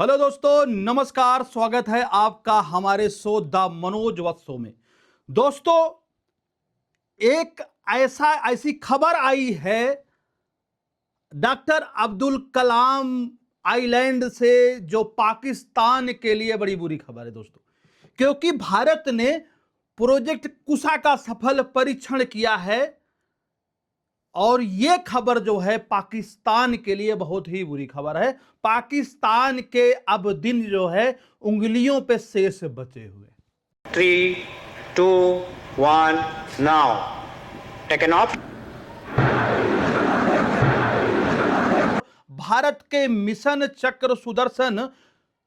Hello दोस्तों, नमस्कार। स्वागत है आपका हमारे शो द मनोज वत शो में। दोस्तों, एक ऐसी खबर आई है डॉक्टर अब्दुल कलाम आइलैंड से, जो पाकिस्तान के लिए बड़ी बुरी खबर है दोस्तों, क्योंकि भारत ने प्रोजेक्ट कुशा का सफल परीक्षण किया है और यह खबर जो है पाकिस्तान के लिए बहुत ही बुरी खबर है। पाकिस्तान के अब दिन जो है उंगलियों पे शेष बचे हुए। 3, 2, 1, now. Taken off. भारत के मिशन चक्र सुदर्शन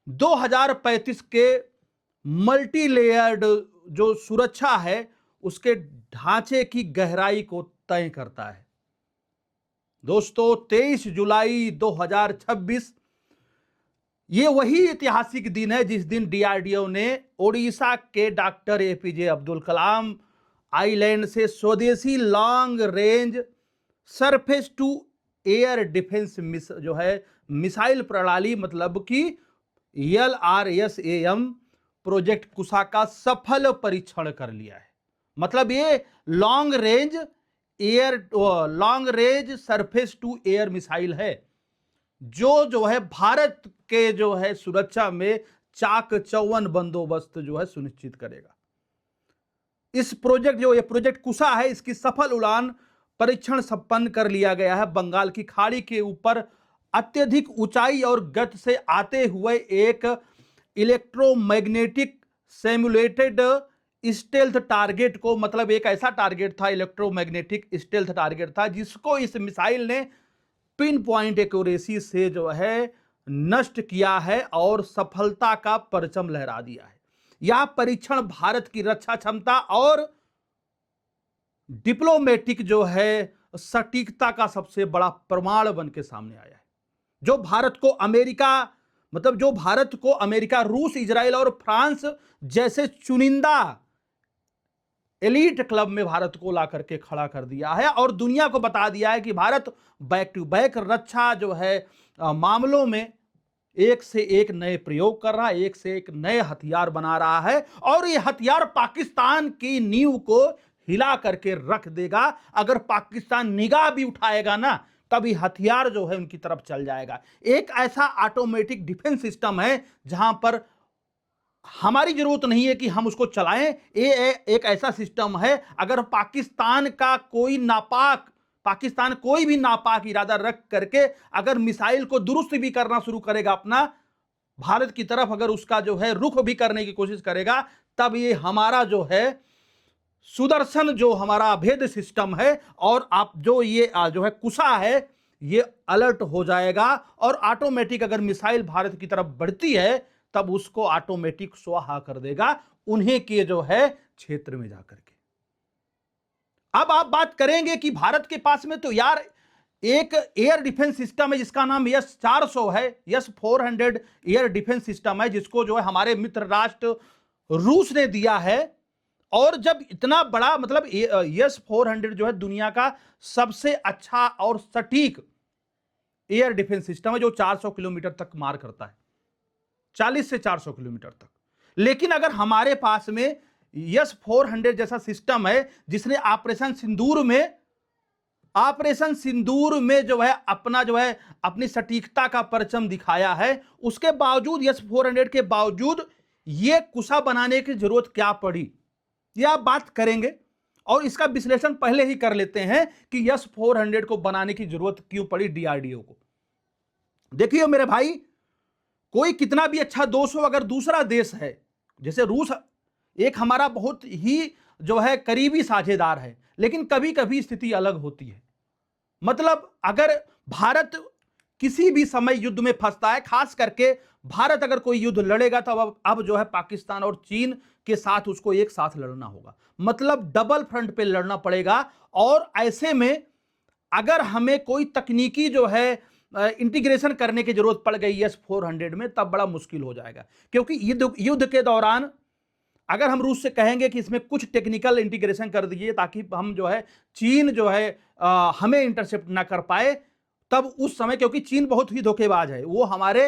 2035 के मल्टी लेयर्ड जो सुरक्षा है उसके ढांचे की गहराई को तय करता है। दोस्तों, 23 जुलाई 2026 ये वही ऐतिहासिक दिन है जिस दिन डीआरडीओ ने ओडिशा के Doctor APJ Abdul Kalam Island से स्वदेशी long range surface to air defence जो है मिसाइल प्रणाली, मतलब कि LRSAM प्रोजेक्ट कुशा का सफल परीक्षण कर लिया है। मतलब ये long range surface to air missile है जो है भारत के जो है सुरक्षा में चाक चौवन बंदोबस्त जो है सुनिश्चित करेगा। इस ये प्रोजेक्ट कुशा है, इसकी सफल उड़ान परीक्षण संपन्न कर लिया गया है। बंगाल की खाड़ी के ऊपर अत्यधिक ऊंचाई और गति से आते हुए एक इलेक्ट्रोमैग्नेटिक सिमुलेटेड स्टेल्थ टारगेट को, मतलब एक ऐसा टारगेट था, इलेक्ट्रोमैग्नेटिक स्टेल्थ टारगेट था, जिसको इस मिसाइल ने पिन पॉइंट एक्यूरेसी से जो है नष्ट किया है और सफलता का परचम लहरा दिया है। यह परीक्षण भारत की रक्षा क्षमता और डिप्लोमेटिक जो है सटीकता का सबसे बड़ा प्रमाण बन के सामने आया है, जो भारत को अमेरिका, रूस, इजराइल और फ्रांस जैसे चुनिंदा एलीट क्लब में भारत को ला करके खड़ा कर दिया है और दुनिया को बता दिया है कि भारत बैक टू बैक रक्षा जो है मामलों में एक से एक नए प्रयोग कर रहा है, एक से एक नए हथियार बना रहा है और ये हथियार पाकिस्तान की नींव को हिला करके रख देगा। अगर पाकिस्तान निगाह भी उठाएगा ना, तभी हथियार जो है उनकी तरफ चल जाएगा। एक ऐसा ऑटोमेटिक डिफेंस सिस्टम है जहां पर हमारी जरूरत नहीं है कि हम उसको चलाएं। ये एक ऐसा सिस्टम है, अगर पाकिस्तान कोई भी नापाक इरादा रख करके अगर मिसाइल को दुरुस्त भी करना शुरू करेगा, अपना भारत की तरफ अगर उसका जो है रुख भी करने की कोशिश करेगा, तब ये हमारा जो है सुदर्शन जो हमारा अभेद सिस्टम है और आप जो है कुशा है, ये अलर्ट हो जाएगा और ऑटोमेटिक अगर मिसाइल भारत की तरफ बढ़ती है तब उसको ऑटोमेटिक स्वाहा कर देगा उन्हें के जो है क्षेत्र में जाकर के। अब आप बात करेंगे कि भारत के पास में तो यार एक एयर डिफेंस सिस्टम है जिसका नाम S-400 है, S-400 एयर डिफेंस सिस्टम है, जिसको जो है हमारे मित्र राष्ट्र रूस ने दिया है। और जब इतना बड़ा, मतलब S-400 जो है दुनिया का सबसे अच्छा और सटीक एयर डिफेंस सिस्टम है, जो 400 किलोमीटर तक मार करता है, 40 से 400 किलोमीटर तक। लेकिन अगर हमारे पास में S-400 जैसा सिस्टम है जिसने ऑपरेशन सिंदूर में जो है अपनी सटीकता का परचम दिखाया है, उसके बावजूद S-400 के बावजूद यह कुशा बनाने की जरूरत क्या पड़ी, यह आप बात करेंगे और इसका विश्लेषण पहले ही कर लेते हैं कि S-400 को बनाने की जरूरत क्यों पड़ी डीआरडीओ को। देखिए मेरे भाई, कोई कितना भी अच्छा दोस्त हो, अगर दूसरा देश है, जैसे रूस एक हमारा बहुत ही जो है करीबी साझेदार है, लेकिन कभी कभी स्थिति अलग होती है। मतलब अगर भारत किसी भी समय युद्ध में फंसता है, खास करके भारत अगर कोई युद्ध लड़ेगा तो अब जो है पाकिस्तान और चीन के साथ उसको एक साथ लड़ना होगा, मतलब डबल फ्रंट पे लड़ना पड़ेगा। और ऐसे में अगर हमें कोई तकनीकी जो है इंटीग्रेशन करने की जरूरत पड़ गई S-400 में, तब बड़ा मुश्किल हो जाएगा, क्योंकि युद्ध के दौरान अगर हम रूस से कहेंगे कि इसमें कुछ टेक्निकल इंटीग्रेशन कर दीजिए ताकि हम जो है चीन जो है हमें इंटरसेप्ट ना कर पाए, तब उस समय, क्योंकि चीन बहुत ही धोखेबाज है, वो हमारे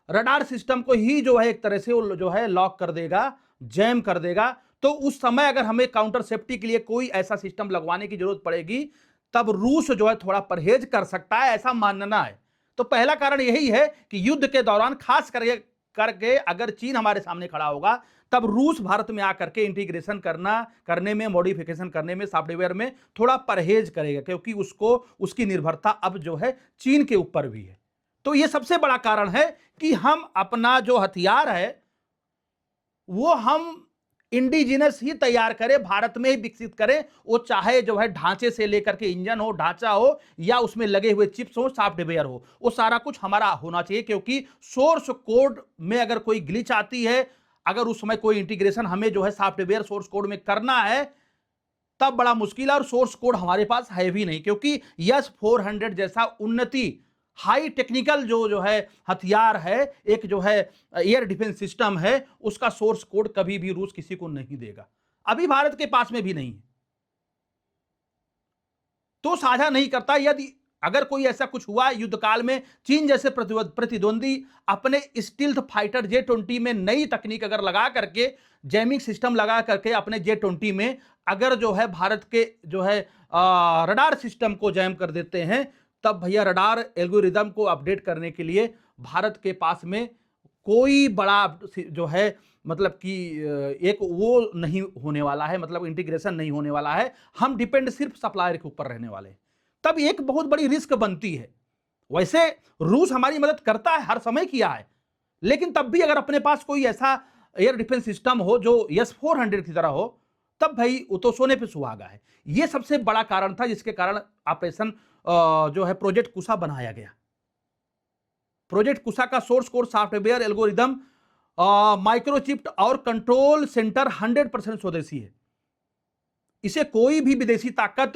रडार सिस्टम को ही जो है एक तरह से वो जो है लॉक कर देगा, जैम कर देगा। तो उस समय अगर हमें काउंटर सेफ्टी के लिए कोई ऐसा सिस्टम लगवाने की जरूरत पड़ेगी, तब रूस जो है थोड़ा परहेज कर सकता है, ऐसा मानना है। तो पहला कारण यही है कि युद्ध के दौरान खास करके अगर चीन हमारे सामने खड़ा होगा, तब रूस भारत में आकर के इंटीग्रेशन करने में, मॉडिफिकेशन करने में, सॉफ्टवेयर में थोड़ा परहेज करेगा, क्योंकि उसको उसकी निर्भरता अब जो है चीन के ऊपर भी है। तो यह सबसे बड़ा कारण है कि हम अपना जो हथियार है वो हम इंडिजिनस ही तैयार करें, भारत में ही विकसित करें। वो चाहे जो है ढांचे से लेकर के इंजन हो, ढांचा हो, या उसमें लगे हुए चिप्स हो, सॉफ्टवेयर हो, वो सारा कुछ हमारा होना चाहिए। क्योंकि सोर्स कोड में अगर कोई ग्लिच आती है, अगर उस समय कोई इंटीग्रेशन हमें जो है सॉफ्टवेयर सोर्स कोड में करना है, तब बड़ा मुश्किल है। और सोर्स कोड हमारे पास है भी नहीं, क्योंकि S-400 जैसा उन्नति हाई टेक्निकल जो है हथियार है, एक जो है एयर डिफेंस सिस्टम है, उसका सोर्स कोड कभी भी रूस किसी को नहीं देगा, अभी भारत के पास में भी नहीं है, तो साझा नहीं करता। यदि अगर कोई ऐसा कुछ हुआ युद्ध काल में, चीन जैसे प्रतिद्वंदी अपने स्टील्थ फाइटर J-20 में नई तकनीक अगर लगा करके, जैमिंग सिस्टम लगा करके अपने J-20 में अगर जो है भारत के जो है रडार सिस्टम को जैम कर देते हैं, तब भैया रडार एल्गोरिदम को अपडेट करने के लिए भारत के पास में कोई बड़ा जो है मतलब कि एक वो नहीं होने वाला है, मतलब इंटीग्रेशन नहीं होने वाला है। हम डिपेंड सिर्फ सप्लायर के ऊपर रहने वाले हैं। तब एक बहुत बड़ी रिस्क बनती है। वैसे रूस हमारी मदद करता है, हर समय किया है, लेकिन तब भी अगर अपने पास कोई ऐसा एयर डिफेंस सिस्टम हो जो S-400 की तरह हो, तब भाई वो तो सोने पे सुहागा है। यह सबसे बड़ा कारण था जिसके कारण ऑपरेशन जो है प्रोजेक्ट कुशा बनाया गया। प्रोजेक्ट कुशा का source code, software, algorithm, microchip और कंट्रोल सेंटर 100% स्वदेशी है। इसे कोई भी विदेशी ताकत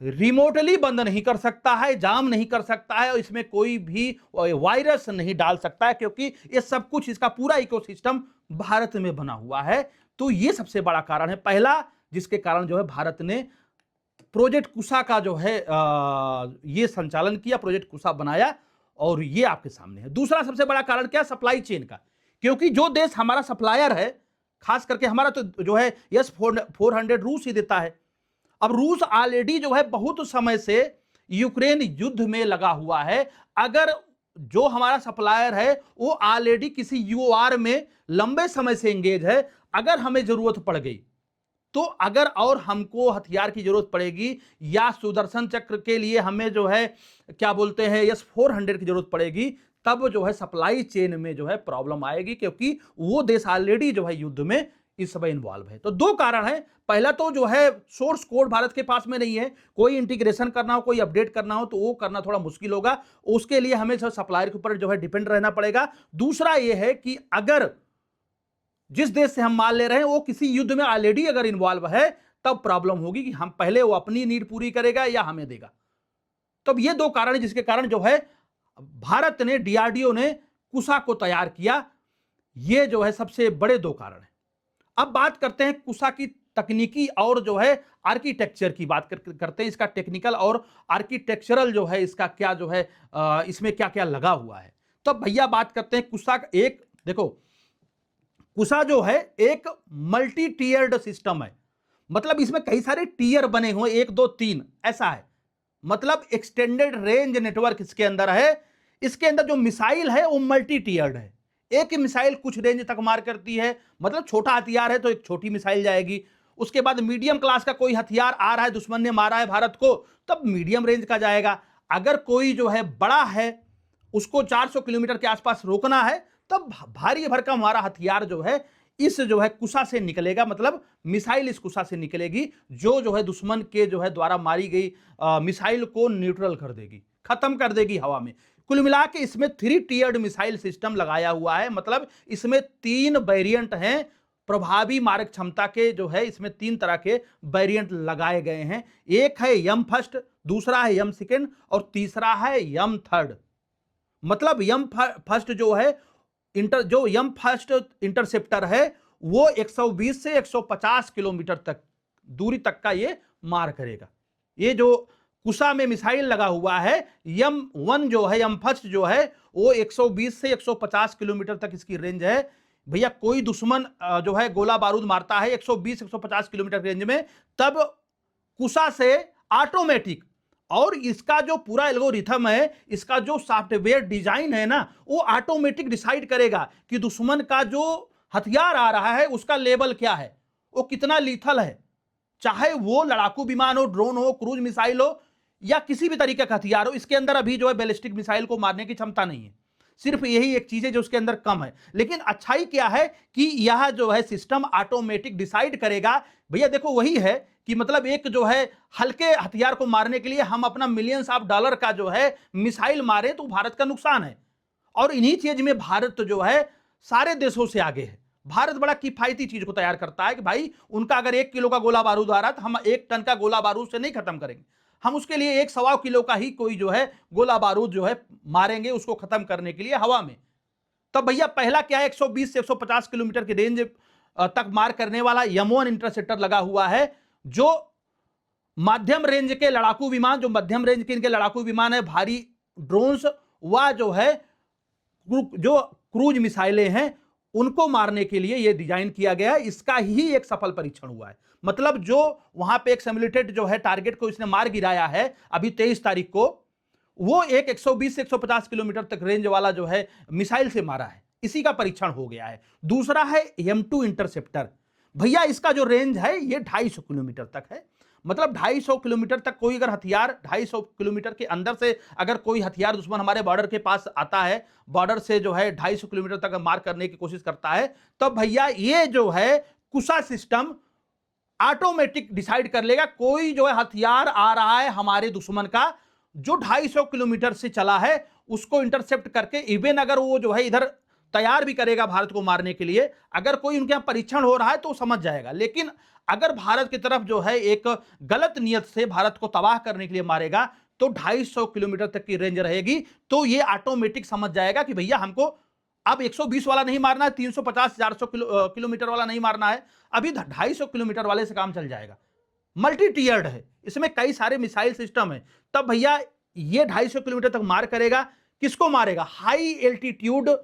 रिमोटली बंद नहीं कर सकता है, जाम नहीं कर सकता है, और इसमें कोई भी वायरस नहीं डाल सकता है, क्योंकि ये सब कुछ, इसका पूरा इकोसिस्टम भारत में बना हुआ है। तो ये सबसे बड़ा कारण है पहला, जिसके कारण जो है भारत ने प्रोजेक्ट कुशा का जो है ये संचालन किया, प्रोजेक्ट कुशा बनाया, और ये आपके सामने है। दूसरा सबसे बड़ा कारण क्या? सप्लाई चेन का। क्योंकि जो देश हमारा सप्लायर है, खास करके हमारा तो जो है S-400 रूस ही देता है। अब रूस ऑलरेडी जो है बहुत समय से यूक्रेन युद्ध में लगा हुआ है। अगर जो हमारा सप्लायर है वो ऑलरेडी किसी UOR में लंबे समय से एंगेज है, अगर हमें जरूरत पड़ गई तो अगर और हमको हथियार की जरूरत पड़ेगी, या सुदर्शन चक्र के लिए हमें जो है क्या बोलते हैं S-400 की जरूरत पड़ेगी, तब जो है सप्लाई चेन में जो है प्रॉब्लम आएगी, क्योंकि वो देश ऑलरेडी जो है युद्ध में इस समय इन्वॉल्व है। तो दो कारण है। पहला तो जो है सोर्स कोड भारत के पास में नहीं है, कोई इंटीग्रेशन करना हो, कोई अपडेट करना हो तो वो करना थोड़ा मुश्किल होगा, उसके लिए हमें सप्लायर के ऊपर जो है डिपेंड रहना पड़ेगा। दूसरा ये है कि अगर जिस देश से हम माल ले रहे हैं वो किसी युद्ध में ऑलरेडी अगर इन्वॉल्व है, तब प्रॉब्लम होगी कि हम पहले वो अपनी नीड पूरी करेगा या हमें देगा। तब ये दो कारण है जिसके कारण जो है भारत ने, DRDO ने कुशा को तैयार किया। ये जो है सबसे बड़े दो कारण है। अब बात करते हैं कुशा की तकनीकी और जो है आर्किटेक्चर की बात करते हैं, इसका टेक्निकल और आर्किटेक्चरल जो है इसका क्या जो है इसमें क्या क्या लगा हुआ है। तो भैया बात करते हैं कुशा का। एक देखो, कुशा जो है एक मल्टी टीयर्ड सिस्टम है, मतलब इसमें कई सारे टीयर बने हुए, 1 2 3 ऐसा है, मतलब एक्सटेंडेड रेंज नेटवर्क इसके अंदर है। इसके अंदर जो मिसाइल है वो मल्टी टीयर्ड है। एक ही मिसाइल कुछ रेंज तक मार करती है, मतलब छोटा हथियार है तो एक छोटी मिसाइल जाएगी। उसके बाद मीडियम क्लास का कोई हथियार आ रहा है, दुश्मन ने मारा है भारत को, तब मीडियम रेंज का जाएगा। अगर कोई जो है बड़ा है, उसको 400 किलोमीटर के आसपास रोकना है, तब भारी भरकम हमारा हथियार जो है इस जो है कुशा से निकलेगा, मतलब मिसाइल इस कुशा से निकलेगी, जो है दुश्मन के जो है द्वारा मारी गई मिसाइल को न्यूट्रल कर देगी, खत्म कर देगी हवा में। कुल मिला के इसमें 3 टीयर्ड मिसाइल सिस्टम लगाया हुआ है, मतलब इसमें 3 वेरिएंट हैं प्रभावी मारक क्षमता के, जो है इसमें 3 तरह के वेरिएंट लगाए गए हैं। एक है यम फर्स्ट, दूसरा है यम सेकेंड और तीसरा है यम थर्ड। मतलब यम फर्स्ट जो है जो यम फर्स्ट इंटरसेप्टर है वो 120 से 150 किलोमीटर तक दूरी तक का ये मार करेगा। ये जो कुसा में मिसाइल लगा हुआ है। यम-1 जो है, यम फर्स्ट जो है, वो 120 से 150 किलोमीटर तक इसकी रेंज है। भैया कोई दुश्मन जो है गोला बारूद मारता है 120-150 किलोमीटर रेंज में, तब कुसा से ऑटोमेटिक, और इसका जो पूरा एल्गोरिथम है, इसका जो सॉफ्टवेयर डिजाइन है ना, वो ऑटोमेटिक डिसाइड करेगा कि दुश्मन का जो हथियार आ रहा है उसका लेवल क्या है, वो कितना लीथल है। चाहे वो लड़ाकू विमान हो, ड्रोन हो, क्रूज मिसाइल हो, या किसी भी तरीके का हथियार हो, इसके अंदर अभी जो है बैलिस्टिक मिसाइल को मारने की क्षमता नहीं है। सिर्फ यही एक चीज है जो उसके अंदर कम है। लेकिन अच्छाई क्या है कि यह जो है सिस्टम ऑटोमेटिक डिसाइड करेगा। भैया देखो वही है कि मतलब एक जो है हल्के हथियार को मारने के लिए हम अपना मिलियंस ऑफ डॉलर का जो है मिसाइल मारे तो भारत का नुकसान है। और इन्हीं चीज में भारत जो है सारे देशों से आगे है। भारत बड़ा किफायती चीज को तैयार करता है कि भाई उनका अगर 1 किलो का गोला बारूद आ रहा है तो हम 1 टन का गोला बारूद से नहीं खत्म करेंगे, हम उसके लिए 1 सवा किलो का ही कोई जो है गोला बारूद जो है मारेंगे उसको खत्म करने के लिए हवा में। तब भैया पहला क्या है, 120 से 150 किलोमीटर की रेंज तक मार करने वाला यम-1 इंटरसेप्टर लगा हुआ है, जो मध्यम रेंज के लड़ाकू विमान, जो मध्यम रेंज के इनके लड़ाकू विमान है, भारी ड्रोन्स व जो है जो क्रूज मिसाइलें हैं, उनको मारने के लिए यह डिजाइन किया गया है। इसका ही एक सफल परीक्षण हुआ है। मतलब जो वहां पे एक सिमुलेटेड जो है टारगेट को इसने मार गिराया है अभी 23 तारीख को, वो एक 120 से 150 किलोमीटर तक रेंज वाला जो है मिसाइल से मारा है। इसी का परीक्षण हो गया है। दूसरा है M2 इंटरसेप्टर। भैया इसका जो रेंज है ये 250 किलोमीटर तक है। मतलब 250 किलोमीटर तक कोई अगर हथियार, 250 किलोमीटर के अंदर से अगर कोई हथियार दुश्मन हमारे बॉर्डर के पास आता है, बॉर्डर से जो है 250 किलोमीटर तक मार करने की कोशिश करता है, तब भैया ये जो है कुसा सिस्टम ऑटोमेटिक डिसाइड कर लेगा कोई जो है हथियार आ रहा है हमारे दुश्मन का जो 250 किलोमीटर से चला है, उसको इंटरसेप्ट करके इवन अगर वो जो है इधर तैयार भी करेगा भारत को मारने के लिए, अगर कोई उनके यहां परीक्षण हो रहा है तो समझ जाएगा। लेकिन अगर भारत की तरफ जो है एक गलत नियत से भारत को तबाह करने के लिए मारेगा तो 250 किलोमीटर तक की रेंज रहेगी, तो ये ऑटोमेटिक समझ जाएगा कि भैया हमको अब 120 वाला नहीं मारना है, 350-400 किलोमीटर वाला नहीं मारना है, अभी 250 किलोमीटर वाले से काम चल जाएगा। मल्टी टियर्ड है, इसमें कई सारे मिसाइल सिस्टम है। तब भैया ये 250 किलोमीटर तक मार करेगा। किसको मारेगा? हाई एल्टीट्यूड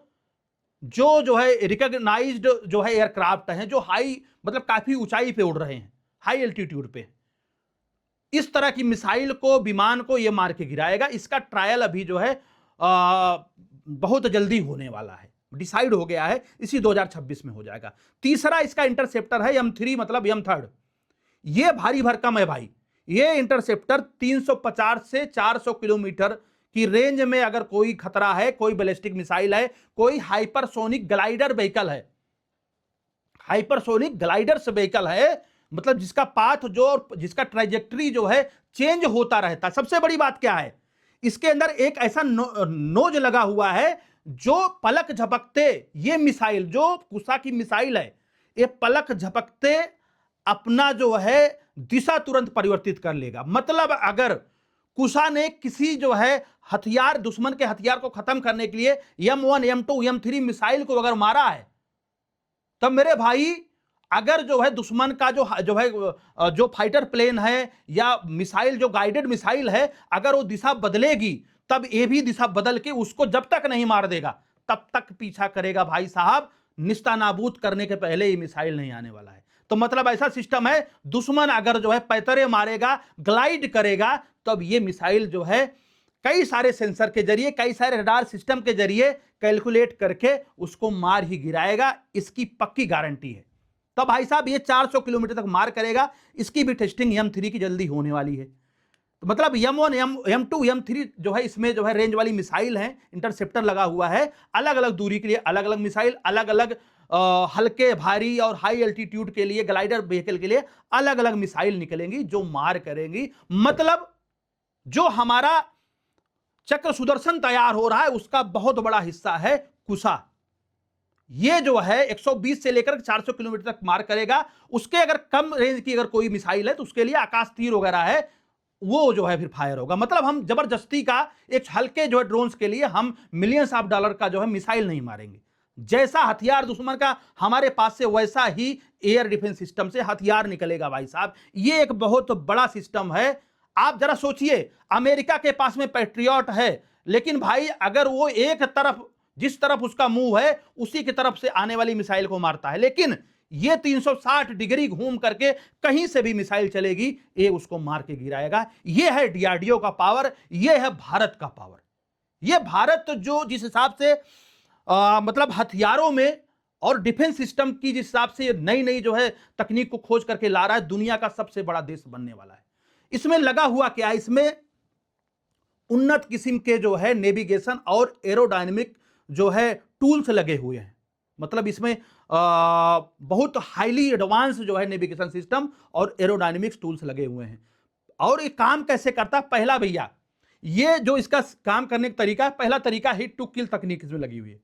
जो है रिकॉग्नाइज्ड जो है एयरक्राफ्ट हैं, जो हाई मतलब काफी ऊंचाई पे उड़ रहे हैं, हाई एल्टीट्यूड पे, इस तरह की मिसाइल को, विमान को ये मार के गिराएगा। इसका ट्रायल अभी जो है बहुत जल्दी होने वाला है, डिसाइड हो गया है, इसी 2026 में हो जाएगा। तीसरा इसका इंटरसेप्टर है M3, मतलब M3। ये भारी भरकम है भाई। ये इंटरसेप्टर 350 से 400 किलोमीटर की रेंज में अगर कोई खतरा है, कोई बैलिस्टिक मिसाइल है, कोई हाइपरसोनिक ग्लाइडर व्हीकल है, हाइपरसोनिक ग्लाइडर्स व्हीकल है, मतलब जिसका पाथ जो, जिसका ट्राइजेक्टरी जो है चेंज होता रहता है। सबसे बड़ी बात क्या है, इसके अंदर एक ऐसा नोज लगा हुआ है जो पलक झपकते, ये मिसाइल जो कुसा की मिसाइल है, ये पलक झपकते अपना जो है दिशा तुरंत परिवर्तित कर लेगा। मतलब अगर कुसा ने किसी जो है हथियार, दुश्मन के हथियार को खत्म करने के लिए M1, M2, M3 मिसाइल को अगर मारा है, तब मेरे भाई अगर जो है दुश्मन का जो फाइटर प्लेन है या मिसाइल, जो गाइडेड मिसाइल है, अगर वो दिशा बदलेगी, तब ये भी दिशा बदल के उसको जब तक नहीं मार देगा तब तक पीछा करेगा भाई साहब। निस्तानाबूद करने के पहले ये मिसाइल नहीं आने वाला है। तो मतलब ऐसा सिस्टम है, दुश्मन अगर जो है पैतरे मारेगा, ग्लाइड करेगा, तब ये मिसाइल जो है कई सारे सेंसर के जरिए, कई सारे रडार सिस्टम के जरिए कैलकुलेट करके उसको मार ही गिराएगा। इसकी पक्की गारंटी है। तो भाई साहब ये 400 किलोमीटर तक मार करेगा। इसकी भी टेस्टिंग M3 की जल्दी होने वाली है। तो मतलब M1, M2, M3 जो है इसमें जो है रेंज वाली मिसाइल है, इंटरसेप्टर लगा हुआ है। अलग अलग दूरी के लिए अलग अलग मिसाइल, अलग अलग हल्के, भारी और हाई एल्टीट्यूड के लिए, ग्लाइडर व्हीकल के लिए अलग अलग मिसाइल निकलेंगी जो मार करेंगी। मतलब जो हमारा चक्र सुदर्शन तैयार हो रहा है उसका बहुत बड़ा हिस्सा है कुसा। ये जो है 120 से लेकर 400 किलोमीटर तक मार करेगा। उसके अगर कम रेंज की अगर कोई मिसाइल है तो उसके लिए आकाश तीर वगैरह है, वो जो है फिर फायर होगा। मतलब हम जबरदस्ती का एक हल्के जो है ड्रोन्स के लिए हम मिलियंस ऑफ डॉलर का जो है मिसाइल नहीं मारेंगे। जैसा हथियार दुश्मन का हमारे पास से, वैसा ही एयर डिफेंस सिस्टम से हथियार निकलेगा भाई साहब। ये एक बहुत बड़ा सिस्टम है। आप जरा सोचिए, अमेरिका के पास में पैट्रियट है, लेकिन भाई अगर वो एक तरफ, जिस तरफ उसका मुंह है उसी की तरफ से आने वाली मिसाइल को मारता है, लेकिन ये 360 डिग्री घूम करके कहीं से भी मिसाइल चलेगी, ये उसको मार के गिराएगा। ये है डीआरडीओ का पावर, ये है भारत का पावर। ये भारत जो जिस हिसाब से मतलब हथियारों में और डिफेंस सिस्टम की जिस हिसाब से नई नई जो है तकनीक को खोज करके ला रहा है, दुनिया का सबसे बड़ा देश बनने वाला है। इसमें लगा हुआ क्या, इसमें उन्नत किस्म के जो है नेविगेशन और एरोडायनेमिक जो है टूल्स लगे हुए हैं। मतलब इसमें बहुत हाईली एडवांस जो है नेविगेशन सिस्टम और एरोडायनेमिक्स टूल्स लगे हुए हैं। और ये काम कैसे करता है, पहला भैया ये जो इसका काम करने का तरीका है, पहला तरीका हिट टू किल तकनीक इसमें लगी हुई है।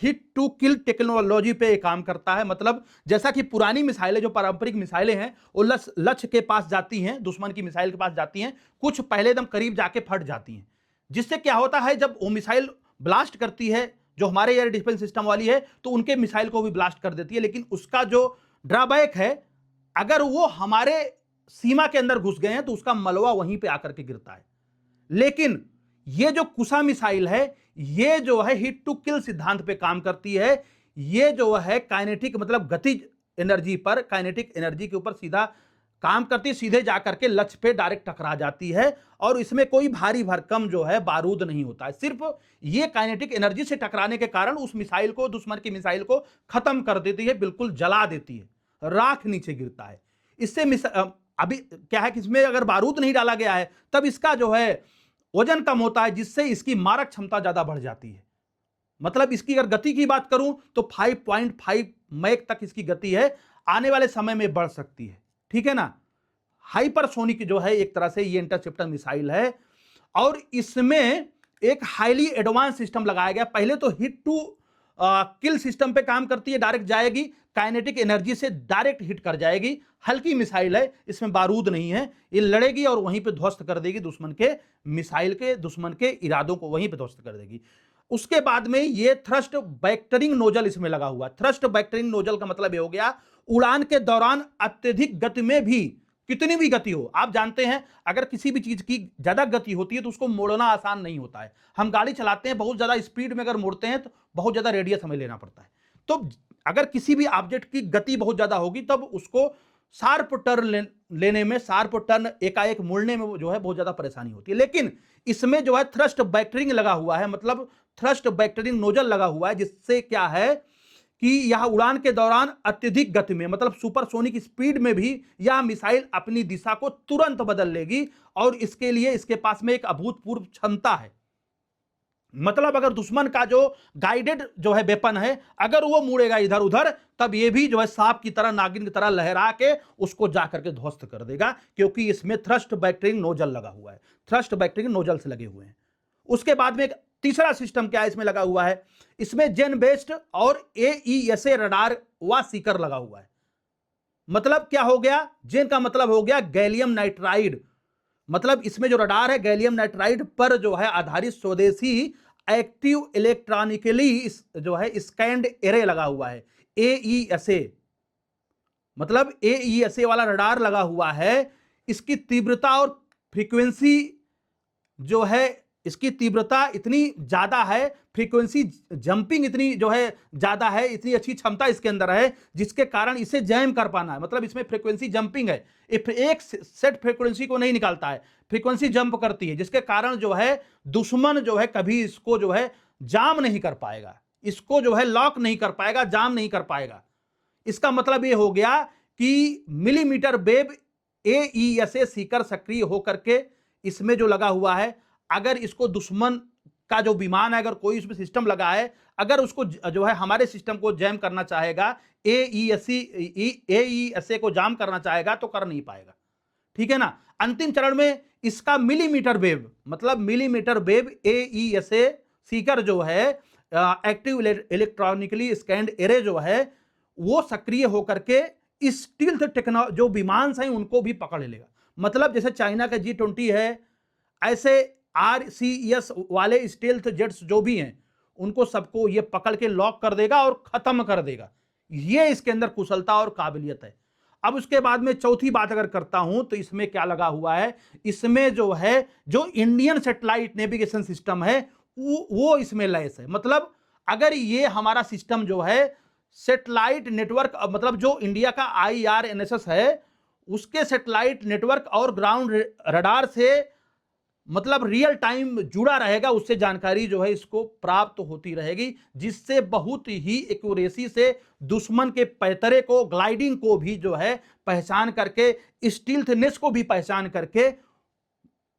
हिट टू किल टेक्नोलॉजी पे ये काम करता है। मतलब जैसा कि पुरानी मिसाइलें, जो पारंपरिक मिसाइलें हैं, वो लक्ष्य के पास जाती हैं, दुश्मन की मिसाइल के पास जाती हैं, कुछ पहले एकदम करीब जाके फट जाती हैं, जिससे क्या होता है जब वो मिसाइल ब्लास्ट करती है, जो हमारे एयर डिफेंस सिस्टम वाली है, तो उनके मिसाइल को भी ब्लास्ट कर देती है। लेकिन उसका जो ड्रॉबैक है, अगर वो हमारे सीमा के अंदर घुस गए हैं तो उसका मलबा वहीं पे आकर के गिरता है। लेकिन ये जो कुसा मिसाइल है, ये जो है हिट टू किल सिद्धांत पे काम करती है। ये जो है काइनेटिक मतलब गतिज एनर्जी पर, काइनेटिक एनर्जी के ऊपर सीधा काम करती है, सीधे जाकर के लक्ष्य पे डायरेक्ट टकरा जाती है। और इसमें कोई भारी भरकम जो है बारूद नहीं होता है, सिर्फ ये काइनेटिक एनर्जी से टकराने के कारण उस मिसाइल को, दुश्मन की मिसाइल को खत्म कर देती है, बिल्कुल जला देती है, राख नीचे गिरता है। इससे अभी क्या है कि इसमें अगर बारूद नहीं डाला गया है तब इसका जो है वजन कम होता है, जिससे इसकी मारक क्षमता ज्यादा बढ़ जाती है। मतलब इसकी अगर गति की बात करूं तो 5.5 मैक तक इसकी गति है, आने वाले समय में बढ़ सकती है। ठीक है ना। हाइपरसोनिक जो है एक तरह से ये इंटरसेप्टर मिसाइल है, और इसमें एक हाईली एडवांस सिस्टम लगाया गया। पहले तो हिट टू किल सिस्टम पे काम करती है, डायरेक्ट जाएगी, काइनेटिक एनर्जी से डायरेक्ट हिट कर जाएगी। हल्की मिसाइल है, इसमें बारूद नहीं है, ये लड़ेगी और वहीं पे ध्वस्त कर देगी दुश्मन के मिसाइल के, दुश्मन के इरादों को वहीं पे ध्वस्त कर देगी। उसके बाद में ये थ्रस्ट बैक्टरिंग नोजल इसमें लगा हुआ। थ्रस्ट बैक्टरिंग नोजल का मतलब ये हो गया, उड़ान के दौरान अत्यधिक गति में भी, कितनी भी गति हो, आप जानते हैं अगर किसी भी चीज की ज्यादा गति होती है तो उसको मोड़ना आसान नहीं होता है। हम गाड़ी चलाते हैं, बहुत ज्यादा स्पीड में अगर मोड़ते हैं तो बहुत ज्यादा रेडियस हमें लेना पड़ता है। तो अगर किसी भी ऑब्जेक्ट की गति बहुत ज्यादा होगी तब उसको शार्प टर्न लेने में, शार्प टर्न एकाएक मुड़ने में जो है बहुत ज्यादा परेशानी होती है। लेकिन इसमें जो है थ्रस्ट बैक्टरिंग लगा हुआ है, मतलब थ्रस्ट बैक्टरिंग नोजल लगा हुआ है, जिससे क्या है कि यह उड़ान के दौरान अत्यधिक गति में, मतलब सुपरसोनिक स्पीड में भी यह मिसाइल अपनी दिशा को तुरंत बदल लेगी। और इसके लिए इसके पास में एक अभूतपूर्व क्षमता है। मतलब अगर दुश्मन का जो गाइडेड जो है वेपन है, अगर वो मुड़ेगा इधर उधर, तब ये भी जो है सांप की तरह, नागिन की तरह लहरा के उसको जाकर के ध्वस्त कर देगा, क्योंकि इसमें थ्रस्ट बैक्टरिंग नोजल लगा हुआ है। थ्रस्ट बैक्टरिंग नोजल से लगे हुए हैं। उसके बाद में एक तीसरा सिस्टम क्या इसमें लगा हुआ है, इसमें जेन बेस्ड और AESA रडार व सीकर लगा हुआ है। मतलब क्या हो गया, जेन का मतलब हो गया गैलियम नाइट्राइड। मतलब इसमें जो रडार है गैलियम नाइट्राइड पर जो है आधारित स्वदेशी एक्टिव इलेक्ट्रॉनिकली जो है स्कैंड एरे लगा हुआ है, AESA। मतलब AESA वाला रडार लगा हुआ है। इसकी तीव्रता और फ्रीक्वेंसी जो है, इसकी तीव्रता इतनी ज्यादा है, फ्रीक्वेंसी जंपिंग इतनी जो है ज्यादा है, इतनी अच्छी क्षमता इसके अंदर है, जिसके कारण इसे जैम कर पाना है। मतलब इसमें फ्रीक्वेंसी जंपिंग है, एक सेट फ्रीक्वेंसी को नहीं निकालता है, फ्रीक्वेंसी जंप करती है, जिसके कारण जो है दुश्मन जो है कभी इसको जो है जाम नहीं कर पाएगा, इसको जो है लॉक नहीं कर पाएगा, जाम नहीं कर पाएगा। इसका मतलब यह हो गया कि मिलीमीटर वेव AESA सीकर सक्रिय होकर के इसमें जो लगा हुआ है, अगर इसको दुश्मन का जो विमान है, अगर कोई उसमें सिस्टम लगा है, अगर उसको जो है हमारे सिस्टम को जैम करना चाहेगा, AESA को जाम करना चाहेगा तो कर नहीं पाएगा। ठीक है ना। अंतिम चरण में इसका मिलीमीटर वेव, मतलब मिलीमीटर वेव AESA सीकर जो है एक्टिव इलेक्ट्रॉनिकली स्कैंड एरे जो है, वो सक्रिय होकर के स्टील्थ टेक्नोलॉजी जो विमान हैं उनको भी पकड़ लेगा। मतलब जैसे चाइना का G20 है, ऐसे RCS वाले स्टेल्थ जेट्स जो भी हैं उनको सबको ये पकड़ के लॉक कर देगा और खत्म कर देगा। ये इसके अंदर कुशलता और काबिलियत है। अब उसके बाद में चौथी बात अगर करता हूं तो इसमें क्या लगा हुआ है, इसमें जो है जो इंडियन सैटेलाइट नेविगेशन सिस्टम है वो इसमें लैस है। मतलब अगर ये हमारा सिस्टम जो है सैटेलाइट नेटवर्क, मतलब जो इंडिया का IRNSS है उसके सैटेलाइट नेटवर्क और ग्राउंड रडार से मतलब रियल टाइम जुड़ा रहेगा, उससे जानकारी जो है इसको प्राप्त होती रहेगी, जिससे बहुत ही एक्यूरेसी से दुश्मन के पैतरे को, ग्लाइडिंग को भी जो है पहचान करके, स्टील्थनेस को भी पहचान करके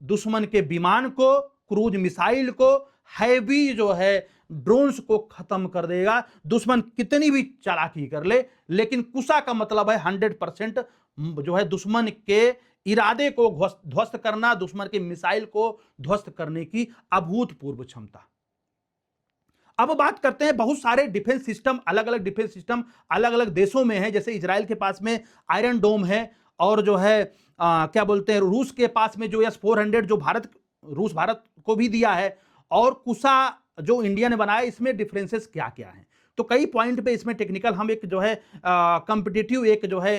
दुश्मन के विमान को, क्रूज मिसाइल को, हैवी जो है ड्रोन्स को खत्म कर देगा। दुश्मन कितनी भी चालाकी कर ले, लेकिन कुसा का मतलब है 100% जो है दुश्मन के इरादे को ध्वस्त करना, दुश्मन के मिसाइल को ध्वस्त करने की अभूतपूर्व क्षमता। अब बात करते हैं, बहुत सारे डिफेंस सिस्टम, अलग अलग डिफेंस सिस्टम अलग अलग देशों में है। जैसे इजराइल के पास में आयरन डोम है, और जो है क्या बोलते हैं, रूस के पास में जो S-400 जो रूस भारत को भी दिया है, और कुसा जो इंडिया ने बनाया। इसमें डिफरेंसेस क्या क्या हैं, तो कई पॉइंट पे इसमें टेक्निकल हम एक जो है कॉम्पिटिटिव एक जो है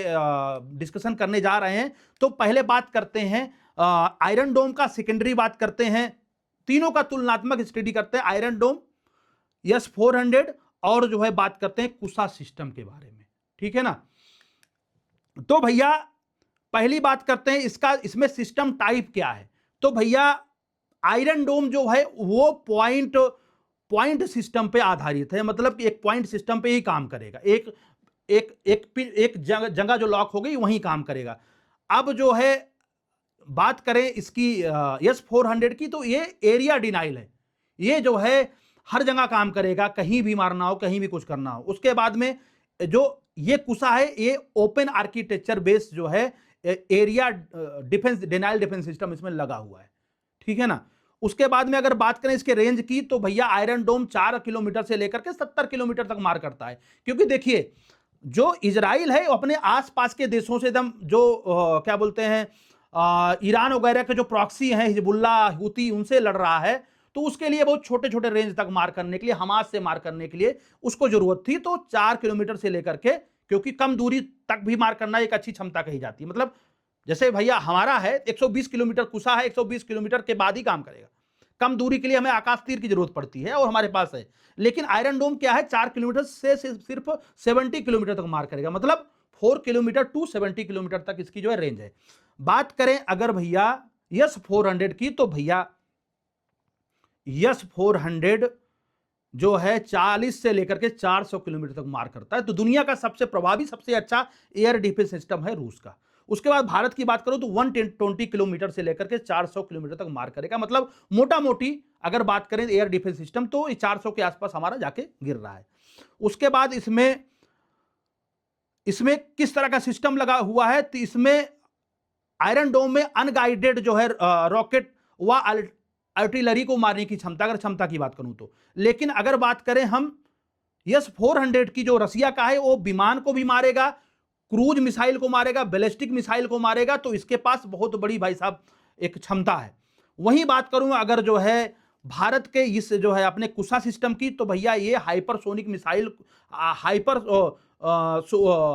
डिस्कशन करने जा रहे हैं। तो पहले बात करते हैं आयरन डोम का, सेकेंडरी बात करते हैं, तीनों का तुलनात्मक स्टडी करते हैं, आयरन डोम, S-400, और जो है बात करते हैं कुसा सिस्टम के बारे में, ठीक है ना। तो भैया पहली बात करते हैं इसमें सिस्टम टाइप क्या है। तो भैया आयरन डोम जो है वो पॉइंट सिस्टम पे आधारित है, मतलब एक पॉइंट सिस्टम पे ही काम करेगा, एक जगह जो लॉक हो गई वहीं काम करेगा। अब जो है बात करें इसकी S-400 की, तो ये एरिया डिनाइल है, ये जो है हर जगह काम करेगा, कहीं भी मारना हो, कहीं भी कुछ करना हो। उसके बाद में जो ये कुसा है, ये ओपन आर्किटेक्चर बेस्ड जो है area defence, denial defence system इसमें लगा हुआ है, ठीक है ना। उसके बाद में अगर बात करें इसके रेंज की, तो भैया आयरन डोम 4 किलोमीटर से लेकर के 70 किलोमीटर तक मार करता है। क्योंकि देखिए जो इजराइल है अपने आसपास के देशों से एकदम जो क्या बोलते हैं ईरान वगैरह के जो प्रॉक्सी हैं, हिजबुल्ला, हूती, उनसे लड़ रहा है, तो उसके लिए बहुत छोटे छोटे रेंज तक मार करने के लिए, हमास से मार करने के लिए उसको जरूरत थी। तो 4 किलोमीटर से लेकर के, क्योंकि कम दूरी तक भी मार करना एक अच्छी क्षमता कही जाती है। मतलब जैसे भैया हमारा है 120 किलोमीटर कुसा है, 120 किलोमीटर के बाद ही काम करेगा। कम दूरी के लिए हमें आकाश तीर की जरूरत पड़ती है, और हमारे पास है। लेकिन आयरन डोम क्या है, 4 किलोमीटर से सिर्फ 70 किलोमीटर तक मार करेगा, मतलब 4 किलोमीटर टू 70 किलोमीटर तक इसकी जो है रेंज है। बात करें अगर भैया S-400 की, तो भैया S-400 जो है 40 से लेकर के 400 किलोमीटर तक मार करता है। तो दुनिया का सबसे प्रभावी, सबसे अच्छा एयर डिफेंस सिस्टम है रूस का। उसके बाद भारत की बात करो तो 120 किलोमीटर से लेकर के 400 किलोमीटर तक मार करेगा। मतलब मोटा मोटी अगर बात करें एयर डिफेंस सिस्टम, तो 400 के आसपास हमारा जाके गिर रहा है। उसके बाद इसमें किस तरह का सिस्टम लगा हुआ है, तो इसमें आयरन डोम में अनगाइडेड जो है रॉकेट व आर्टिलरी को मारने की क्षमता, अगर क्षमता की बात करूं तो। लेकिन अगर बात करें हम S-400 की, जो रसिया का है, वो विमान को भी मारेगा, क्रूज मिसाइल को मारेगा, बैलिस्टिक मिसाइल को मारेगा। तो इसके पास बहुत बड़ी भाई साहब एक क्षमता है। वहीं बात करूं अगर जो है भारत के इस जो है अपने कुसा सिस्टम की, तो भैया ये हाइपरसोनिक मिसाइल,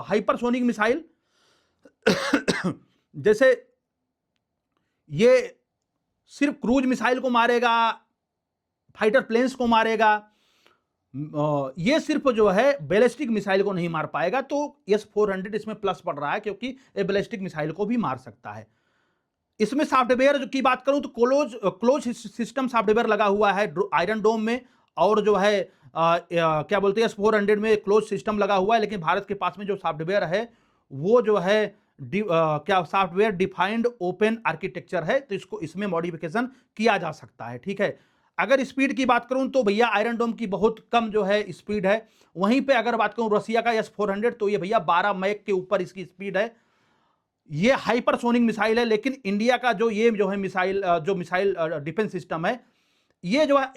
हाइपरसोनिक मिसाइल जैसे ये सिर्फ क्रूज मिसाइल को मारेगा, फाइटर प्लेन्स को मारेगा, ये सिर्फ जो है बैलिस्टिक मिसाइल को नहीं मार पाएगा। तो S-400 इसमें प्लस पड़ रहा है, क्योंकि ये बैलिस्टिक मिसाइल को भी मार सकता है। इसमें सॉफ्टवेयर की बात करूं तो क्लोज सिस्टम सॉफ्टवेयर लगा हुआ है आयरन डोम में, और जो है क्या बोलते हैं S-400 में क्लोज सिस्टम लगा हुआ है। लेकिन भारत के पास में जो सॉफ्टवेयर है वो जो है क्या सॉफ्टवेयर डिफाइंड ओपन आर्किटेक्चर है, तो इसको इसमें मॉडिफिकेशन किया जा सकता है, ठीक है। अगर स्पीड की बात करूं तो भैया आयरन डोम की बहुत कम जो है स्पीड है। वहीं पे अगर बात करूं रसिया का S-400, तो ये भैया 12 मैक के ऊपर इसकी स्पीड है। ये हाइपरसोनिक मिसाइल है। लेकिन इंडिया का जो है मिसाइल डिफेंस सिस्टम है, ये जो है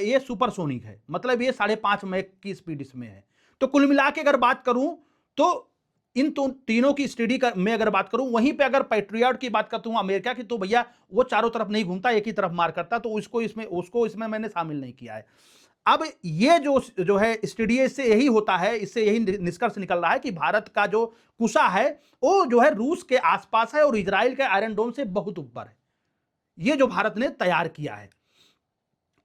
ये सुपरसोनिक है, मतलब ये 5.5 मैक की स्पीड इसमें है। तो कुल मिला के अगर बात करूं तो इन तीनों की स्टडी में अगर बात करूं, वहीं पे अगर पैट्रियट की बात करता हूं अमेरिका की, तो भैया वो चारों तरफ नहीं घूमता, एक ही तरफ मार करता, तो उसको इसमें मैंने शामिल नहीं किया है। अब ये जो है स्टडी से यही होता है, इससे यही निष्कर्ष निकल रहा है कि भारत का जो कुशा है वो जो है रूस के आसपास है और इजराइल के आयरन डोम से बहुत ऊपर है, ये जो भारत ने तैयार किया है।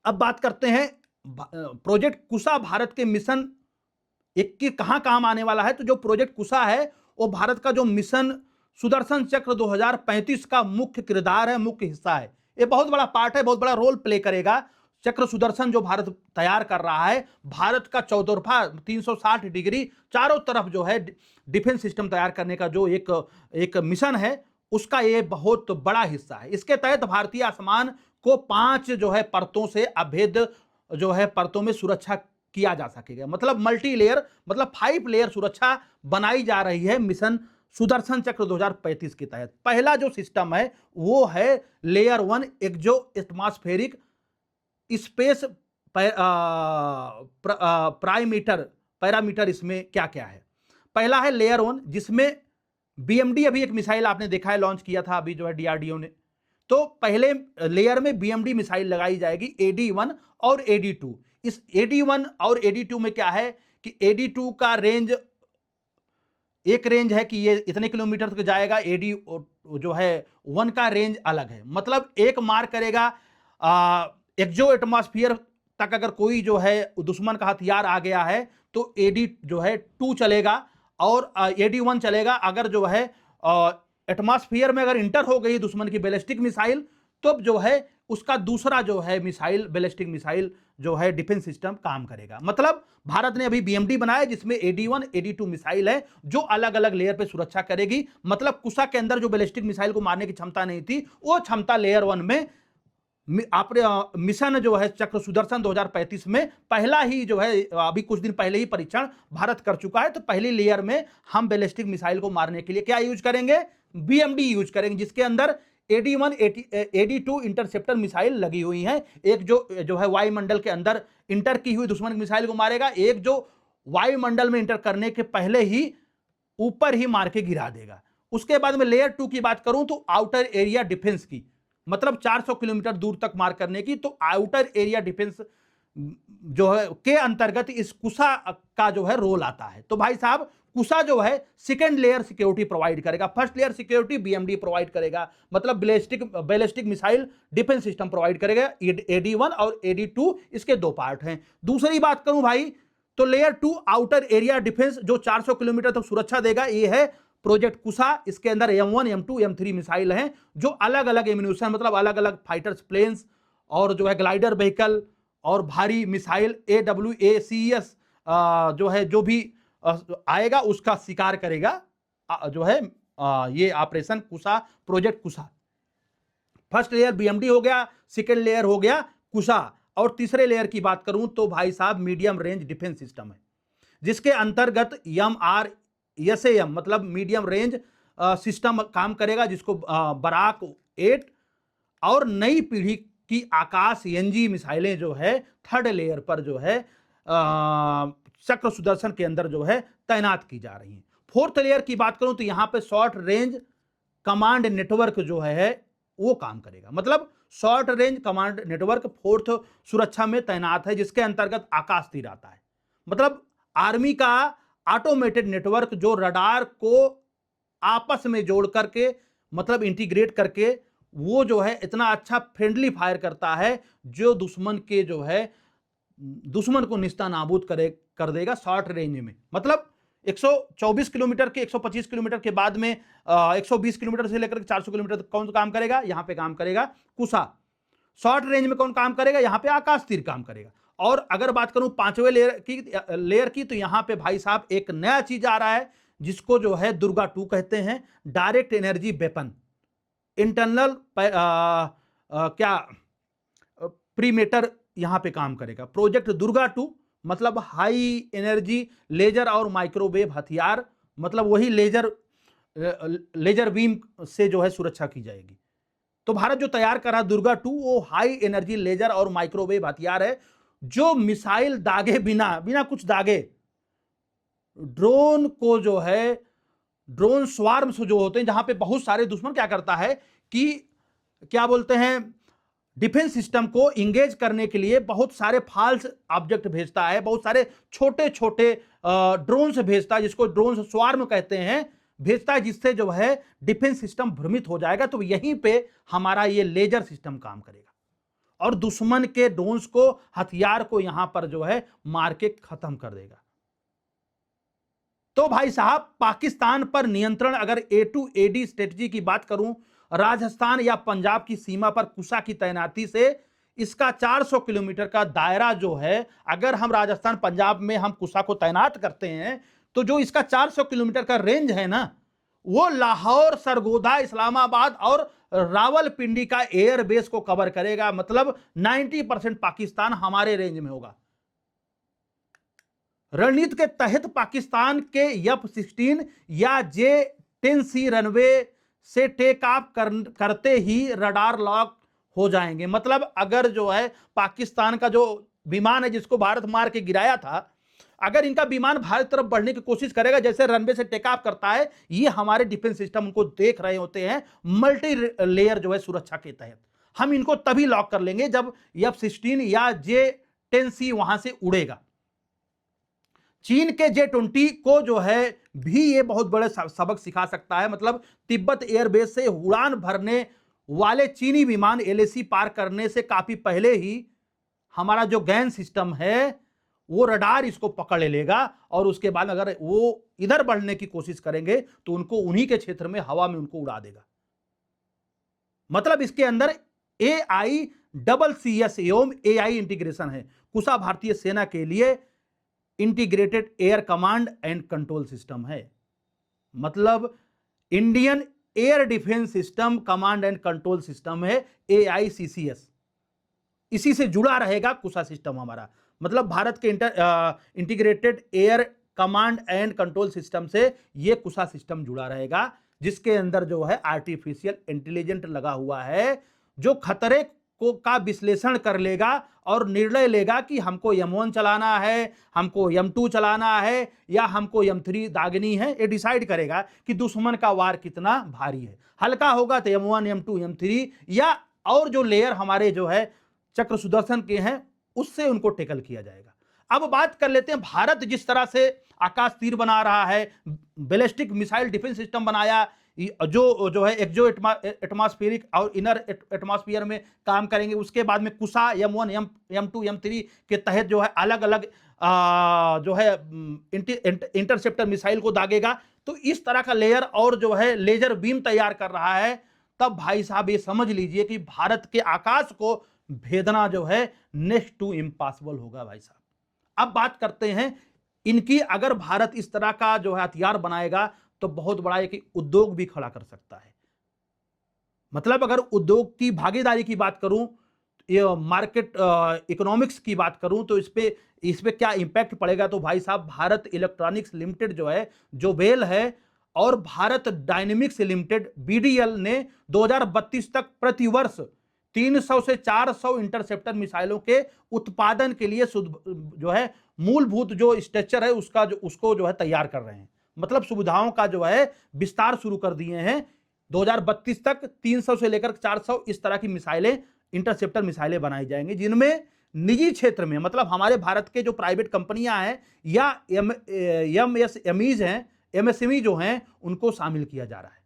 अब बात करते हैं प्रोजेक्ट कुशा भारत के मिशन एक के कहां काम आने वाला है। तो जो प्रोजेक्ट कुशा है वो भारत का जो मिशन सुदर्शन चक्र 2035 का मुख्य किरदार है, मुख्य हिस्सा है। ये बहुत बड़ा पार्ट है, बहुत बड़ा रोल प्ले करेगा। चक्र सुदर्शन जो भारत तैयार कर रहा है, भारत का चौतरफा 360 डिग्री चारों तरफ जो है डिफेंस सिस्टम तैयार करने का जो एक मिशन है, उसका ये बहुत बड़ा हिस्सा है। इसके तहत भारतीय आसमान को 5 जो है परतों से अभेद जो है परतों में सुरक्षा किया जा सकेगा। मतलब मल्टी लेयर, मतलब 5 लेयर सुरक्षा बनाई जा रही है मिशन सुदर्शन चक्र 2035 के तहत। पहला जो सिस्टम है वो है layer 1 exoatmospheric space parameter. इसमें क्या क्या है? पहला है लेयर 1 जिसमें बीएमडी, अभी एक मिसाइल आपने देखा है लॉन्च किया था अभी जो है डीआरडीओ ने। तो पहले लेयर में बीएमडी मिसाइल लगाई जाएगी AD1 और AD2। इस AD1 और AD2 में क्या है कि AD2 का रेंज एक रेंज है कि ये इतने किलोमीटर तक जाएगा, AD जो है 1 का रेंज अलग है। मतलब एक मार करेगा एक्सो एटमॉस्फेयर तक, अगर कोई जो है दुश्मन का हथियार आ गया है तो AD जो है 2 चलेगा और AD1 चलेगा। अगर जो है एटमॉस्फेयर में अगर इंटर हो गई दुश्मन की बैलिस्टिक मिसाइल, तो जो है उसका दूसरा जो है मिसाइल, बैलिस्टिक मिसाइल जो है डिफेंस सिस्टम काम करेगा। मतलब भारत ने अभी बीएमडी बनाया जिसमें AD1 AD2 मिसाइल है जो अलग अलग लेयर पे सुरक्षा करेगी। मतलब कुशा के अंदर जो बैलिस्टिक मिसाइल को मारने की क्षमता नहीं थी, वो क्षमता लेयर 1 में आपने मिशन जो है चक्र सुदर्शन 2035 में पहला ही जो है अभी कुछ दिन पहले ही परीक्षण भारत कर चुका है। तो पहली लेयर में हम बैलिस्टिक मिसाइल को मारने के लिए क्या यूज करेंगे? बीएमडी यूज करेंगे, जिसके अंदर AD1 AD2 इंटरसेप्टर मिसाइल लगी हुई है। एक जो है वायुमंडल के अंदर इंटर की हुई दुश्मन की मिसाइल को मारेगा, एक जो वायुमंडल में इंटर करने के पहले ही ऊपर ही मार के गिरा देगा। उसके बाद में लेयर 2 की बात करूं तो आउटर एरिया डिफेंस की, मतलब 400 किलोमीटर दूर तक मार करने की। तो आउटर एरिया डिफेंस जो है के अंतर्गत इस कुशा का जो है रोल आता है। तो भाई साहब कुशा जो है सेकेंड लेयर सिक्योरिटी प्रोवाइड करेगा, first layer security BMD provide करेगा, मतलब ballistic missile defence system provide करेगा। AD1 और AD2 इसके 2 पार्ट हैं। दूसरी बात करूं भाई तो लेयर 2 आउटर एरिया डिफेंस जो 400 किलोमीटर तक सुरक्षा देगा, ये है प्रोजेक्ट कुशा। इसके अंदर M1 M2 M3 मिसाइल हैं जो अलग अलग एम्यूनिशन, मतलब अलग अलग फाइटर्स प्लेन्स और जो है ग्लाइडर व्हीकल और भारी मिसाइल AWACS जो है जो भी आएगा उसका शिकार करेगा जो है ये ऑपरेशन कुशा, प्रोजेक्ट कुशा। फर्स्ट लेयर बीएमडी हो गया, सेकेंड लेयर हो गया कुशा, और तीसरे लेयर की बात करूं तो भाई साहब मीडियम रेंज डिफेंस सिस्टम है, जिसके अंतर्गत MRSAM मतलब मीडियम रेंज सिस्टम काम करेगा, जिसको बराक 8 और नई पीढ़ी की आकाश NG मिसाइलें जो है थर्ड लेयर पर जो है चक्र सुदर्शन के अंदर जो है तैनात की जा रही हैं। फोर्थ लेयर की बात करूं तो यहां पे शॉर्ट रेंज कमांड नेटवर्क जो है वो काम करेगा। मतलब short range command network fourth सुरक्षा में तैनात है, जिसके अंतर्गत आकाश तीर आता है। मतलब आर्मी का ऑटोमेटेड नेटवर्क जो रडार को आपस में जोड़ करके, मतलब इंटीग्रेट करके, वो जो है इतना अच्छा फ्रेंडली फायर करता है जो दुश्मन के जो है दुश्मन को निस्ता नाबूद कर देगा शॉर्ट रेंज में। मतलब 124 किलोमीटर के 125 किलोमीटर के बाद में 120 किलोमीटर से लेकर 400 किलोमीटर तक कौन काम करेगा? यहां पे काम करेगा कुशा। शॉर्ट रेंज में कौन काम करेगा? यहां पे आकाश तीर काम करेगा। और अगर बात करूं पांचवें लेयर की तो यहां पे भाई साहब एक नया चीज आ रहा है जिसको जो है दुर्गा 2 कहते हैं, डायरेक्ट एनर्जी वेपन इंटरनल क्या प्रीमेटर यहां पे काम करेगा। प्रोजेक्ट दुर्गा 2 मतलब हाई एनर्जी लेजर और माइक्रोवेव हथियार, मतलब वही लेजर बीम से जो है सुरक्षा की जाएगी। तो भारत जो तैयार कर रहा दुर्गा 2 वो हाई एनर्जी लेजर और माइक्रोवेव हथियार है जो मिसाइल दागे बिना कुछ दागे ड्रोन को जो है, ड्रोन स्वार्म्स जो होते हैं जहां पे बहुत सारे दुश्मन क्या करता है कि क्या बोलते हैं डिफेंस सिस्टम को इंगेज करने के लिए बहुत सारे फॉल्स ऑब्जेक्ट भेजता है, बहुत सारे छोटे छोटे ड्रोन से भेजता है, जिसको ड्रोन स्वार्म कहते हैं, भेजता है, जिससे जो है डिफेंस सिस्टम भ्रमित हो जाएगा। तो यहीं पे हमारा ये लेजर सिस्टम काम करेगा और दुश्मन के ड्रोन्स को, हथियार को यहां पर जो है मार के खत्म कर देगा। तो भाई साहब, पाकिस्तान पर नियंत्रण, अगर ए टू एडी स्ट्रेटजी की बात करूं, राजस्थान या पंजाब की सीमा पर कुसा की तैनाती से इसका 400 किलोमीटर का दायरा जो है, अगर हम राजस्थान पंजाब में हम कुसा को तैनात करते हैं तो जो इसका 400 किलोमीटर का रेंज है ना, वो लाहौर, सरगोधा, इस्लामाबाद और रावलपिंडी का एयरबेस को कवर करेगा। मतलब 90% पाकिस्तान हमारे रेंज में होगा। रणनीति के तहत पाकिस्तान के F-16 या J-10C रनवे से टेक ऑफ करते ही रडार लॉक हो जाएंगे। मतलब अगर जो है पाकिस्तान का जो विमान है जिसको भारत मार के गिराया था, अगर इनका विमान भारत तरफ बढ़ने की कोशिश करेगा, जैसे रनवे से टेक ऑफ करता है, ये हमारे डिफेंस सिस्टम उनको देख रहे होते हैं मल्टी लेयर जो है सुरक्षा के तहत। हम इनको तभी लॉक कर लेंगे जब F-16 या J-10C वहां से उड़ेगा। चीन के J-20 को जो है भी ये बहुत बड़े सबक सिखा सकता है। मतलब तिब्बत एयरबेस से उड़ान भरने वाले चीनी विमान LAC पार करने से काफी पहले ही हमारा जो गैन सिस्टम है वो रडार इसको पकड़ लेगा और उसके बाद अगर वो इधर बढ़ने की कोशिश करेंगे तो उनको उन्हीं के क्षेत्र में हवा में उनको उड़ा देगा। मतलब इसके अंदर AICCS एवं AI इंटीग्रेशन है। कुसा भारतीय सेना के लिए integrated air command and control system है। मतलब Indian air defence system command and control system है, AICCS। इसी से जुड़ा रहेगा कुसा सिस्टम हमारा। मतलब भारत के integrated air command and control system से ये कुसा सिस्टम जुड़ा रहेगा, जिसके अंदर जो है आर्टिफिशियल इंटेलिजेंट लगा हुआ है, जो खतरे को का विश्लेषण कर लेगा और निर्णय लेगा कि हमको M1 चलाना है, हमको M2 चलाना है या हमको M3 दागनी है। ये डिसाइड करेगा कि दुश्मन का वार कितना भारी है। हल्का होगा तो M1, M2, M3 या और जो लेयर हमारे जो है चक्र सुदर्शन के हैं उससे उनको टेकल किया जाएगा। अब बात कर लेते हैं, भारत जिस तरह से आकाश तीर बना रहा है, बैलिस्टिक मिसाइल डिफेंस सिस्टम बनाया, जो है एक्सो एटमॉस्फेरिक और इनर एटमॉस्फेयर में काम करेंगे। उसके बाद में कुसा M1, M2, M3 के तहत जो है अलग अलग जो है इंटरसेप्टर मिसाइल को दागेगा। तो इस तरह का लेयर और जो है लेजर बीम तैयार कर रहा है। तब भाई साहब ये समझ लीजिए कि भारत के आकाश को भेदना जो है नेक्स्ट टू इम्पॉसिबल होगा भाई साहब। अब बात करते हैं इनकी, अगर भारत इस तरह का जो है हथियार बनाएगा तो बहुत बड़ा एक उद्योग भी खड़ा कर सकता है। मतलब अगर उद्योग की भागीदारी की बात करूं, ये मार्केट इकोनॉमिक्स की बात करूं तो इस पे क्या इंपैक्ट पड़ेगा, तो भाई साहब भारत इलेक्ट्रॉनिक्स लिमिटेड जो है, जो बेल है, और भारत डायनेमिक्स लिमिटेड BDL ने 2032 तक प्रति वर्ष 300 से 400 इंटरसेप्टर मिसाइलों के उत्पादन के लिए जो है मूलभूत जो स्ट्रक्चर है उसको जो है तैयार कर रहे हैं। मतलब सुविधाओं का जो है विस्तार शुरू कर दिए हैं। 2032 तक 300 से लेकर 400 इस तरह की मिसाइलें, इंटरसेप्टर मिसाइलें बनाई जाएंगी, जिनमें निजी क्षेत्र में, मतलब हमारे भारत के जो प्राइवेट कंपनियां हैं या MSME जो हैं, उनको शामिल किया जा रहा है।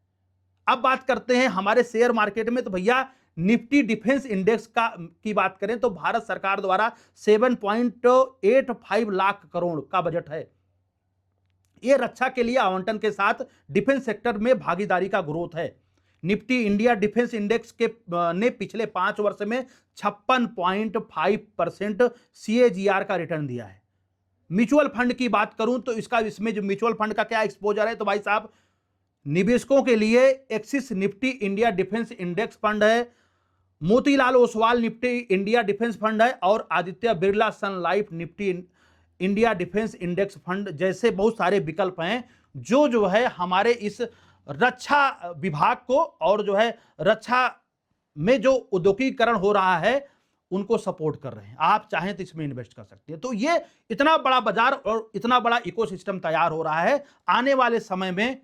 अब बात करते हैं हमारे शेयर मार्केट में। तो भैया निफ्टी डिफेंस इंडेक्स की बात करें तो भारत सरकार द्वारा 7.85 लाख करोड़ का बजट है। ये रक्षा के लिए आवंटन के साथ डिफेंस सेक्टर में भागीदारी का ग्रोथ है। निफ्टी इंडिया डिफेंस इंडेक्स ने पिछले 5 वर्ष में 56.5% CAGR का रिटर्न दिया है। म्यूचुअल फंड की बात करूं तो इसमें जो म्यूचुअल फंड का क्या एक्सपोजर है, तो भाई साहब निवेशकों के लिए Axis Nifty India defence index fund है, Motilal Oswal Nifty India defence fund है, और Aditya Birla Sun Life Nifty India defence index fund जैसे बहुत सारे विकल्प हैं जो है हमारे इस रक्षा विभाग को और जो है रक्षा में जो उद्योगीकरण हो रहा है उनको सपोर्ट कर रहे हैं। आप चाहें तो इसमें इन्वेस्ट कर सकते हैं। तो ये इतना बड़ा बाजार और इतना बड़ा इकोसिस्टम तैयार हो रहा है। आने वाले समय में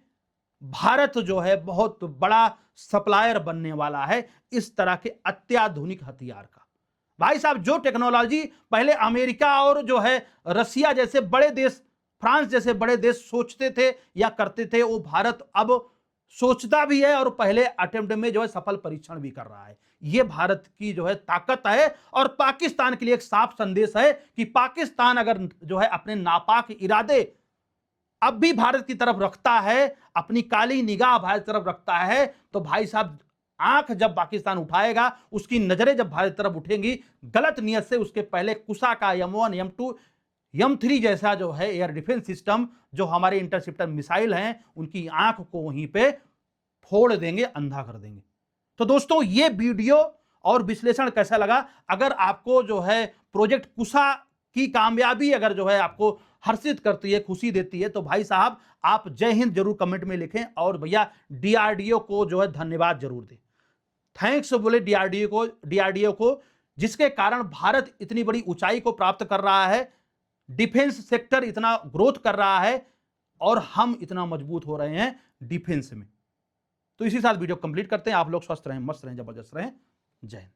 भारत जो है बहुत बड़ा सप्लायर बनने वाला है इस तरह के अत्याधुनिक हथियार का। भाई साहब, जो टेक्नोलॉजी पहले अमेरिका और जो है रसिया जैसे बड़े देश, फ्रांस जैसे बड़े देश सोचते थे या करते थे, वो भारत अब सोचता भी है और पहले अटेम्प्ट में जो है सफल परीक्षण भी कर रहा है। यह भारत की जो है ताकत है और पाकिस्तान के लिए एक साफ संदेश है कि पाकिस्तान अगर जो है अपने नापाक इरादे अब भी भारत की तरफ रखता है, अपनी काली निगाह भारत की तरफ रखता है, तो भाई साहब आंख जब पाकिस्तान उठाएगा, उसकी नजरें जब भारत की तरफ उठेंगी गलत नियत से, उसके पहले कुसा का M1 M2 M3 जैसा जो है एयर डिफेंस सिस्टम, जो हमारे इंटरसेप्टर मिसाइल हैं, उनकी आंख को वहीं पे फोड़ देंगे, अंधा कर देंगे। तो दोस्तों, ये वीडियो और विश्लेषण कैसा लगा? अगर आपको जो है प्रोजेक्ट कुसा की कामयाबी अगर जो है आपको हर्षित करती है, खुशी देती है, तो भाई साहब आप जय हिंद जरूर कमेंट में लिखें और भैया डीआरडीओ को जो है धन्यवाद जरूर दें। थैंक्स बोले डीआरडीओ को, जिसके कारण भारत इतनी बड़ी ऊंचाई को प्राप्त कर रहा है, डिफेंस सेक्टर इतना ग्रोथ कर रहा है और हम इतना मजबूत हो रहे हैं डिफेंस में। तो इसी साथ वीडियो कंप्लीट करते हैं। आप लोग स्वस्थ रहें, मस्त रहें, जबरदस्त रहें। जय हिंद।